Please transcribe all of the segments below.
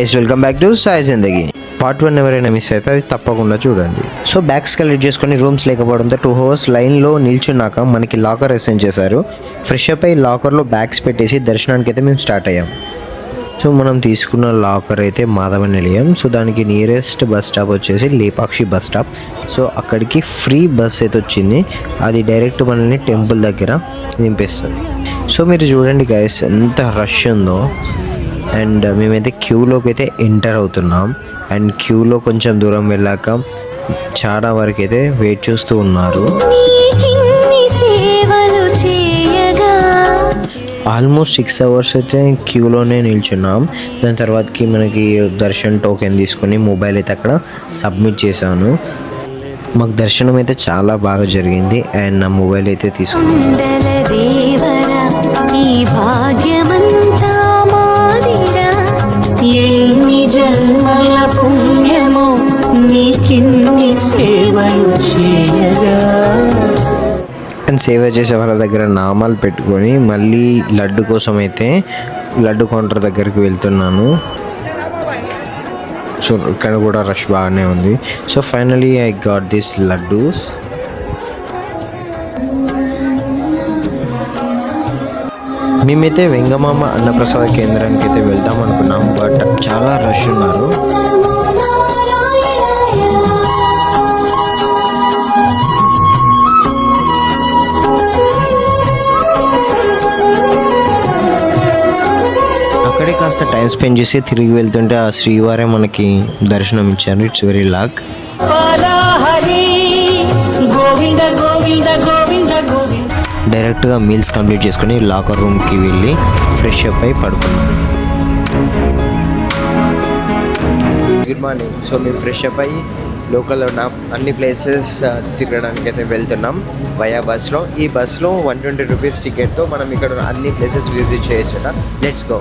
Guys, welcome back to Sai Zindagi. Part 1 ఎవరైనా miss అయితే అది తప్పకుండా చూడండి. సో బ్యాగ్స్ కలెక్ట్ చేసుకుని రూమ్స్ లేకపోవడంతో 2 hours లైన్లో నిల్చున్నాక మనకి లాకర్ అసైన్ చేశారు. ఫ్రెష్ అప్ అయి లాకర్లో బ్యాగ్స్ పెట్టేసి దర్శనానికి అయితే మేము స్టార్ట్ అయ్యాం. సో మనం తీసుకున్న లాకర్ అయితే మాధవ నిలయం. సో దానికి నియరెస్ట్ బస్ స్టాప్ వచ్చేసి లేపాక్షి బస్ స్టాప్. సో అక్కడికి ఫ్రీ బస్ అయితే వచ్చింది. అది డైరెక్ట్ మనల్ని టెంపుల్ దగ్గర దింపేస్తుంది. సో మీరు చూడండి గైస్, ఎంత రష్ ఉందో. అండ్ మేమైతే క్యూలోకి అయితే ఎంటర్ అవుతున్నాం. అండ్ క్యూలో కొంచెం దూరం వెళ్ళాక చాలా వరకు అయితే వెయిట్ చేస్తూ ఉన్నారు. ఆల్మోస్ట్ 6 hours అయితే క్యూలోనే నిల్చున్నాం. దాని తర్వాతకి మనకి దర్శన్ టోకెన్ తీసుకొని మొబైల్ అయితే అక్కడ సబ్మిట్ చేశాను. మాకు దర్శనం అయితే చాలా బాగా జరిగింది. అండ్ నా మొబైల్ అయితే తీసుకున్నాను. ఎన్ని జన్మల పుణ్యమో నీకిన్ని సేవలు చేయగా. అండ్ సేవ చేసే వాళ్ళ దగ్గర నామాలు పెట్టుకొని మళ్ళీ లడ్డు కోసం అయితే లడ్డు కౌంటర్ దగ్గరికి వెళ్తున్నాను. సో ఇక్కడ కూడా రష్ బాగానే ఉంది. So finally I got this laddoos. మేమైతే వెంగమామ అన్నప్రసాద కేంద్రానికి అయితే వెళ్దాం అనుకున్నాం. బట్ చాలా రష్ ఉన్నారు. అక్కడే కాస్త టైం స్పెండ్ చేసి తిరిగి వెళ్తుంటే ఆ శ్రీవారే మనకి దర్శనం ఇచ్చారు. It's very luck. డైరెక్ట్గా మీల్స్ కంప్లీట్ చేసుకుని లాకర్ రూమ్కి వెళ్ళి ఫ్రెష్ అప్ అయి పడుకున్నాం. Good morning. సో మేము ఫ్రెష్ అప్ అయ్యి లోకల్లో ఉన్న అన్ని ప్లేసెస్ తిరగడానికి అయితే వెళ్తున్నాం వయా బస్లో. ఈ బస్లో 120 rupees టికెట్తో మనం ఇక్కడ అన్ని ప్లేసెస్ విజిట్ చేయొచ్చట. Let's go.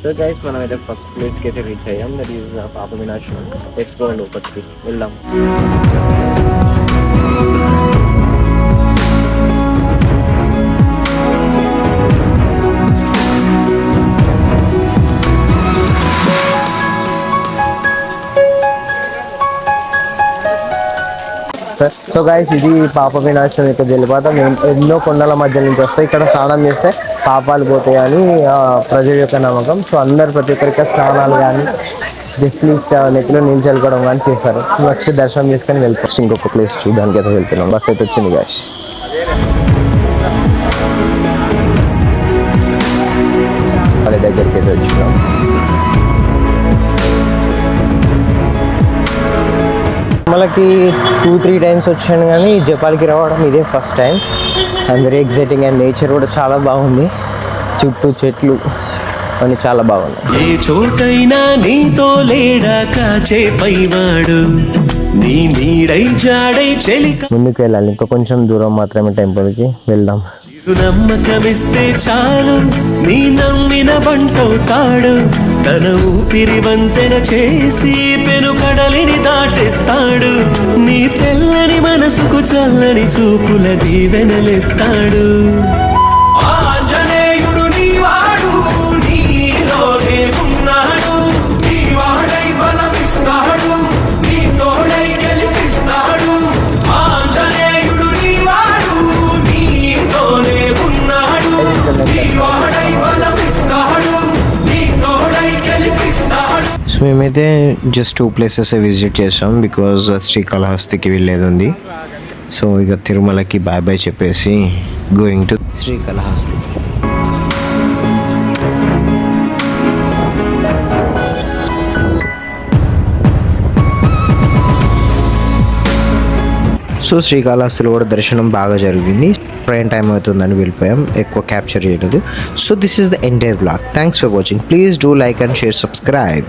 సో గైస్, మనం అయితే ఫస్ట్ ప్లేస్కి అయితే రీచ్ అయ్యాం. దట్ ఈస్ పాప వినాశనం. లెట్స్ గో లోపలికి వెళ్దాం. సో గైస్, ఇది పాప వినాశనం యొక్క జలపాతం. ఎన్నో కొండల మధ్య నుంచి వస్తాయి. ఇక్కడ స్నానం చేస్తే పాపాలు పోతాయని ప్రజల యొక్క నమ్మకం. సో అందరు ప్రతి ఒక్కరికి స్నానాలు కానీ జస్ట్ నెత్తిలో నీళ్ళు చల్లుకోవడం కానీ చేస్తారు. నెక్స్ట్ దర్శనం చేసుకొని వెళ్ళిపోవచ్చు. ఇంకొక ప్లేస్ చూడడానికి అయితే వెళ్తున్నాం. బస్ అయితే వచ్చింది గైస్. వాళ్ళ దగ్గరికి అయితే వచ్చినాం. మనకి 2-3 times వచ్చాను, కానీ జపాల్కి రావడం ఇదే first time. And very exciting. And nature కూడా చాలా బాగుంది. చుట్టూ చెట్లు అని చాలా బాగుంది. ఏ చోటైనా నీతో లేడా కాచే పైవాడు, నీ నీడై జాడై చెలిక. ముందుకు వెళ్ళాలి, ఇంకా కొంచెం దూరం మాత్రమే టెంపుల్కి వెళ్దాం. నమ్మకమిస్తే చాలు, నీ నమ్మిన బంటవుతాడు. తన ఊపిరి వంతెన చేసి పెను కడలిని దాటేస్తాడు. నీ తెల్లని మనసుకు చల్లని చూపుల దీవెనలిస్తాడు. ఆంజనేయుడు నీవాడు, నీలోనే ఉన్నాడు. నీవాడై బలమిస్తాడు, నీ తోడై గెలిపిస్తాడు. ఆంజనేయుడు నీవాడు, నీలోనే ఉన్నాడు. నీవాడై బలమిస్తాడు, నీ తోడై గెలిపిస్తాడు. సో మేమైతే జస్ట్ 2 places విజిట్ చేసాం, బికాజ్ శ్రీకాళహస్తికి వెళ్ళేది ఉంది. సో ఇక తిరుమలకి బాయ్ బాయ్ చెప్పేసి గోయింగ్ టు శ్రీకాళహస్తి. సో శ్రీకాళహస్తిలో కూడా దర్శనం బాగా జరిగింది. ట్రైన్ టైం అవుతుందని వెళ్ళిపోయాం, ఎక్కువ క్యాప్చర్ చేయలేదు. So this is the entire blog. Thanks for watching. Please do like and share, subscribe.